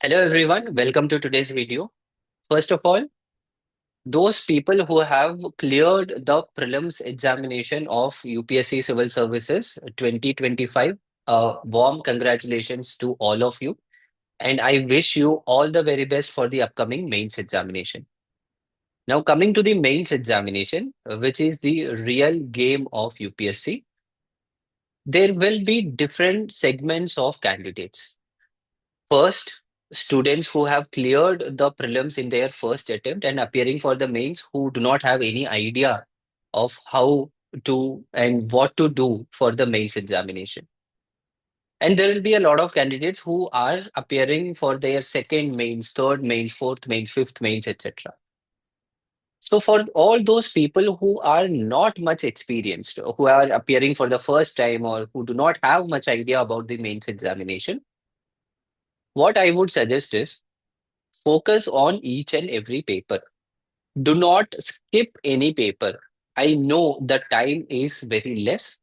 Hello everyone, welcome to today's video. First of all, those people who have cleared the prelims examination of UPSC Civil Services 2025, warm congratulations to all of you. And I wish you all the very best for the upcoming mains examination. Now, coming to the mains examination, which is the real game of UPSC, there will be different segments of candidates. First, students who have cleared the prelims in their first attempt and appearing for the mains who do not have any idea of how to and what to do for the mains examination. And there will be a lot of candidates who are appearing for their second mains, third mains, fourth mains, fifth mains, etc. So for all those people who are not much experienced, who are appearing for the first time or who do not have much idea about the mains examination, what I would suggest is focus on each and every paper. Do not skip any paper. I know the time is very less.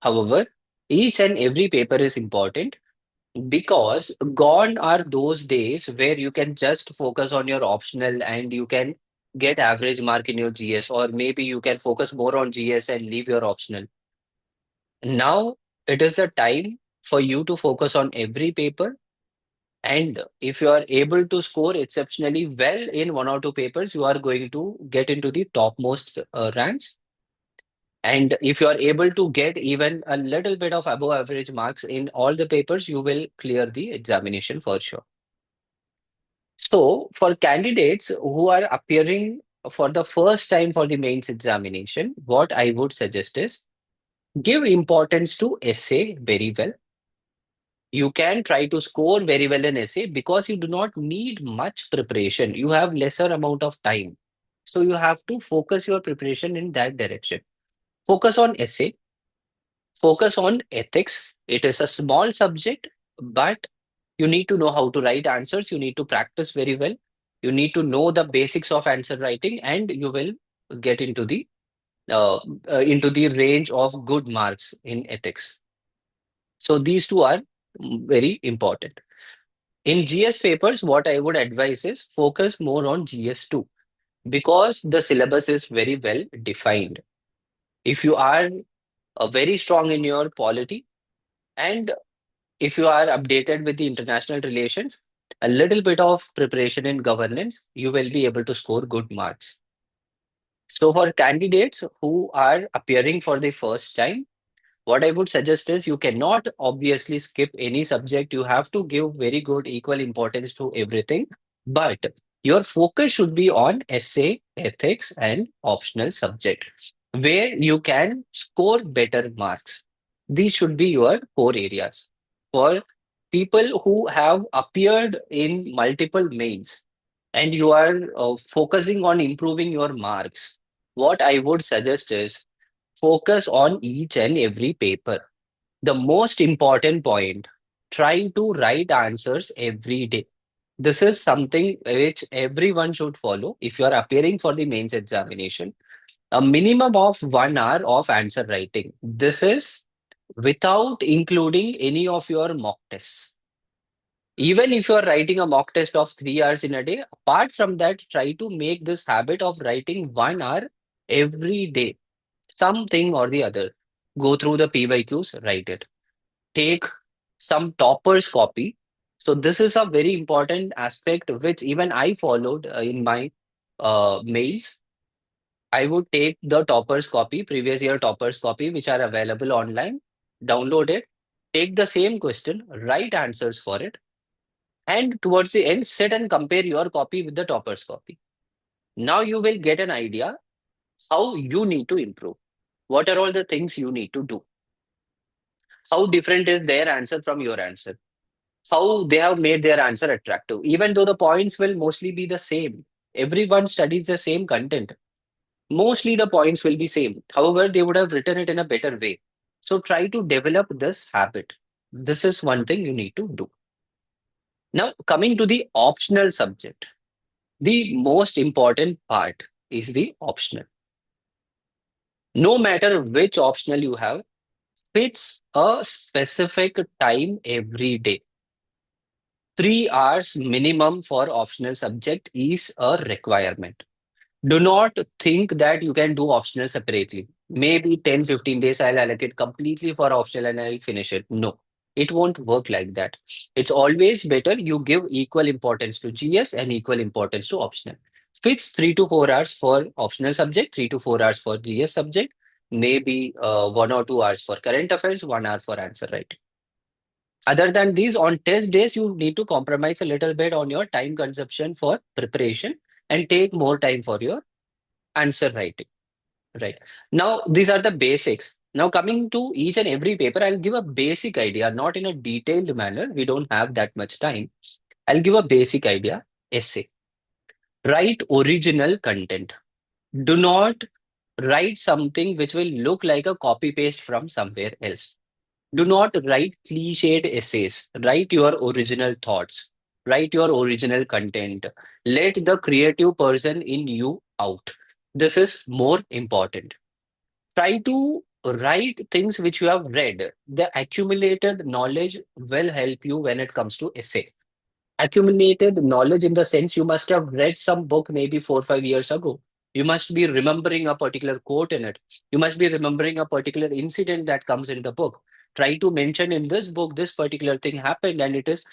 However, each and every paper is important because gone are those days where you can just focus on your optional and you can get average mark in your GS, or maybe you can focus more on GS and leave your optional. Now it is the time for you to focus on every paper. And if you are able to score exceptionally well in one or two papers, you are going to get into the topmost ranks. And if you are able to get even a little bit of above average marks in all the papers, you will clear the examination for sure. So, for candidates who are appearing for the first time for the mains examination, what I would suggest is give importance to essay very well. You can try to score very well in essay because you do not need much preparation. You have lesser amount of time. So you have to focus your preparation in that direction. Focus on essay, focus on ethics. It is a small subject, but you need to know how to write answers. You need to practice very well. You need to know the basics of answer writing, and you will get uh, into the range of good marks in ethics. So these two are very important. In GS papers, what I would advise is focus more on GS2 because the syllabus is very well defined. If you are very strong in your polity and if you are updated with the international relations, a little bit of preparation in governance, you will be able to score good marks. So, for candidates who are appearing for the first time, what I would suggest is you cannot obviously skip any subject. You have to give very good equal importance to everything. But your focus should be on essay, ethics, and optional subject where you can score better marks. These should be your core areas. For people who have appeared in multiple mains and you are focusing on improving your marks, what I would suggest is focus on each and every paper. The most important point, try to write answers every day. This is something which everyone should follow if you are appearing for the mains examination. A minimum of 1 hour of answer writing. This is without including any of your mock tests. Even if you are writing a mock test of 3 hours in a day, apart from that, try to make this habit of writing 1 hour every day, something or the other. Go through the PYQs, write it. Take some toppers copy. So this is a very important aspect which even I followed in my mails. I would take the toppers copy, previous year toppers copy, which are available online, download it, take the same question, write answers for it, and towards the end, sit and compare your copy with the toppers copy. Now you will get an idea how you need to improve. What are all the things you need to do? How different is their answer from your answer? How they have made their answer attractive, even though the points will mostly be the same. Everyone studies the same content. Mostly the points will be same. However, they would have written it in a better way. So try to develop this habit. This is one thing you need to do. Now, coming to the optional subject, the most important part is the optional. No matter which optional you have, fix a specific time every day. 3 hours minimum for optional subject is a requirement. Do not think that you can do optional separately. Maybe 10, 15 days I'll allocate completely for optional and I'll finish it. No, it won't work like that. It's always better you give equal importance to GS and equal importance to optional. Fix 3 to 4 hours for optional subject, 3 to 4 hours for GS subject, maybe 1 or 2 hours for current affairs, 1 hour for answer writing. Other than these, on test days, you need to compromise a little bit on your time consumption for preparation and take more time for your answer writing. Right. Now, these are the basics. Now, coming to each and every paper, I'll give a basic idea, not in a detailed manner. We don't have that much time. I'll give a basic idea. Essay. Write original content. Do not write something which will look like a copy paste from somewhere else. Do not write cliched essays. Write your original thoughts. Write your original content. Let the creative person in you out. This is more important. Try to write things which you have read. The accumulated knowledge will help you when it comes to essay. Accumulated knowledge in the sense you must have read some book maybe 4 or 5 years ago. You must be remembering a particular quote in it. You must be remembering a particular incident that comes in the book. Try to mention in this book this particular thing happened and it is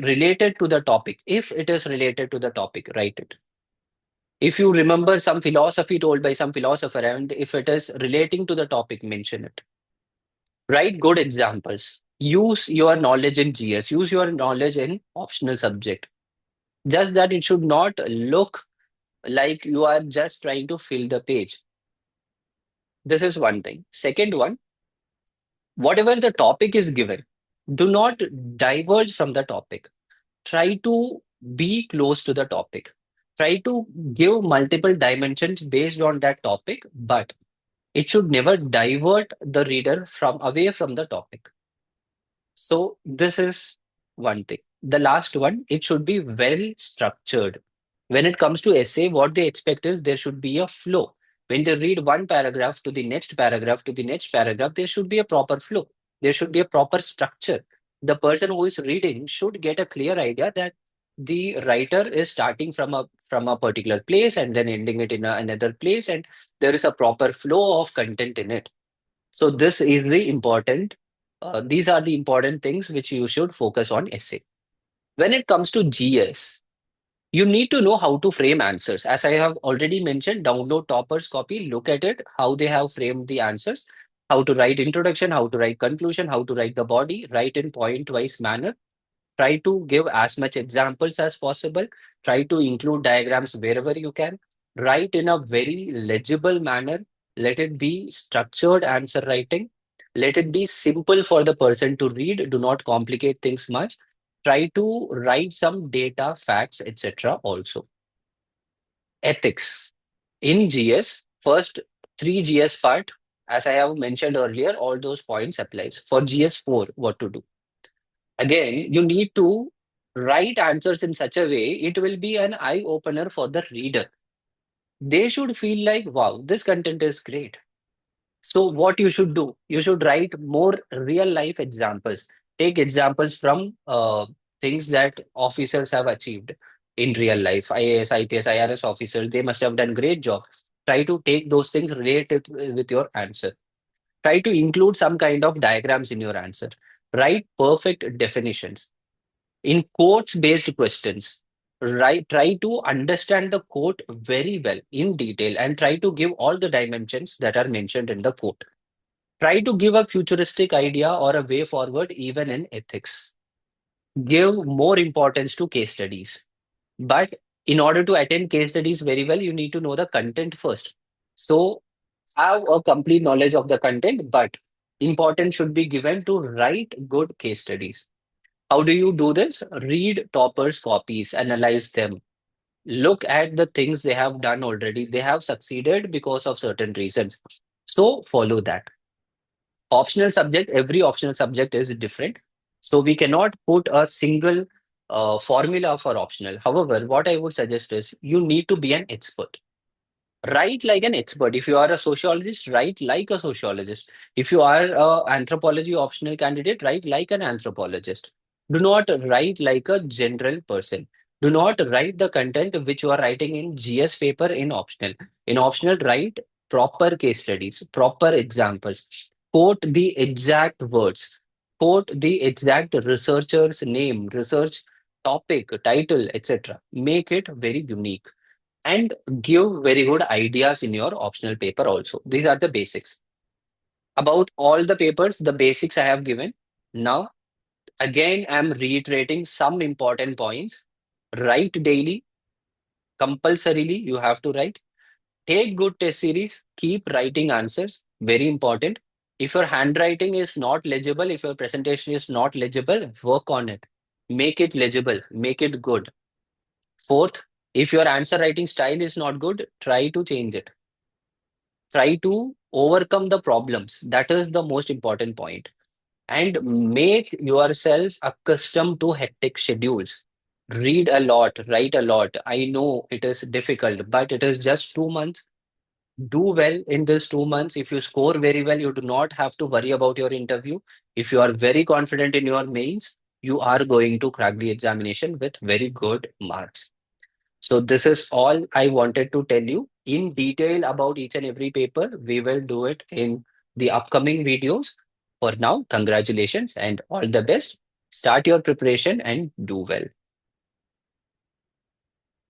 related to the topic. If it is related to the topic, write it. If you remember some philosophy told by some philosopher and if it is relating to the topic, mention it. Write good examples. Use your knowledge in GS. Use your knowledge in optional subject. Just that it should not look like you are just trying to fill the page. This is one thing. Second one, whatever the topic is given, do not diverge from the topic. Try to be close to the topic. Try to give multiple dimensions based on that topic, but it should never divert the reader from away from the topic. So this is one thing. The last one, it should be well structured. When it comes to essay, what they expect is there should be a flow. When they read one paragraph to the next paragraph to the next paragraph, there should be a proper flow. There should be a proper structure. The person who is reading should get a clear idea that the writer is starting from a particular place and then ending it in another place, and there is a proper flow of content in it. So this is the important. These are the important things which you should focus on essay. When it comes to GS, you need to know how to frame answers. As I have already mentioned, download Topper's copy, look at it, how they have framed the answers, how to write introduction, how to write conclusion, how to write the body, write in point-wise manner. Try to give as much examples as possible. Try to include diagrams wherever you can. Write in a very legible manner. Let it be structured answer writing. Let it be simple for the person to read. Do not complicate things much. Try to write some data, facts, etc. also. Ethics. In GS, first 3 GS part, as I have mentioned earlier, all those points applies. For GS4, what to do? Again, you need to write answers in such a way it will be an eye opener for the reader. They should feel like, wow, this content is great. So, what you should do? You should write more real life examples. Take examples from things that officers have achieved in real life. IAS, IPS, IRS officers, they must have done great job. Try to take those things related with your answer. Try to include some kind of diagrams in your answer. Write perfect definitions in quotes based questions. Try to understand the quote very well in detail and try to give all the dimensions that are mentioned in the quote. Try to give a futuristic idea or a way forward even in ethics. Give more importance to case studies. But in order to attend case studies very well, you need to know the content first. So have a complete knowledge of the content, but importance should be given to write good case studies. How do you do this? Read toppers' copies, analyze them, look at the things they have done already. They have succeeded because of certain reasons. So follow that. Optional subject, every optional subject is different. So we cannot put a single formula for optional. However, what I would suggest is you need to be an expert. Write like an expert. If you are a sociologist, write like a sociologist. If you are a anthropology optional candidate, write like an anthropologist. Do not write like a general person. Do not write the content which you are writing in GS paper in optional. In optional, write proper case studies, proper examples. Quote the exact words. Quote the exact researcher's name, research topic, title, etc. Make it very unique and give very good ideas in your optional paper also. These are the basics. About all the papers, the basics I have given. Now, again, I'm reiterating some important points. Write daily, compulsorily, you have to write. Take good test series, keep writing answers, very important. If your handwriting is not legible, if your presentation is not legible, work on it. Make it legible, make it good. Fourth, if your answer writing style is not good, try to change it. Try to overcome the problems. That is the most important point. And make yourself accustomed to hectic schedules. Read a lot, write a lot. I know it is difficult, but it is just 2 months. Do well in this 2 months. If you score very well, you do not have to worry about your interview. If you are very confident in your mains, you are going to crack the examination with very good marks. So this is all I wanted to tell you in detail about each and every paper. We will do it in the upcoming videos. For now, congratulations and all the best. Start your preparation and do well.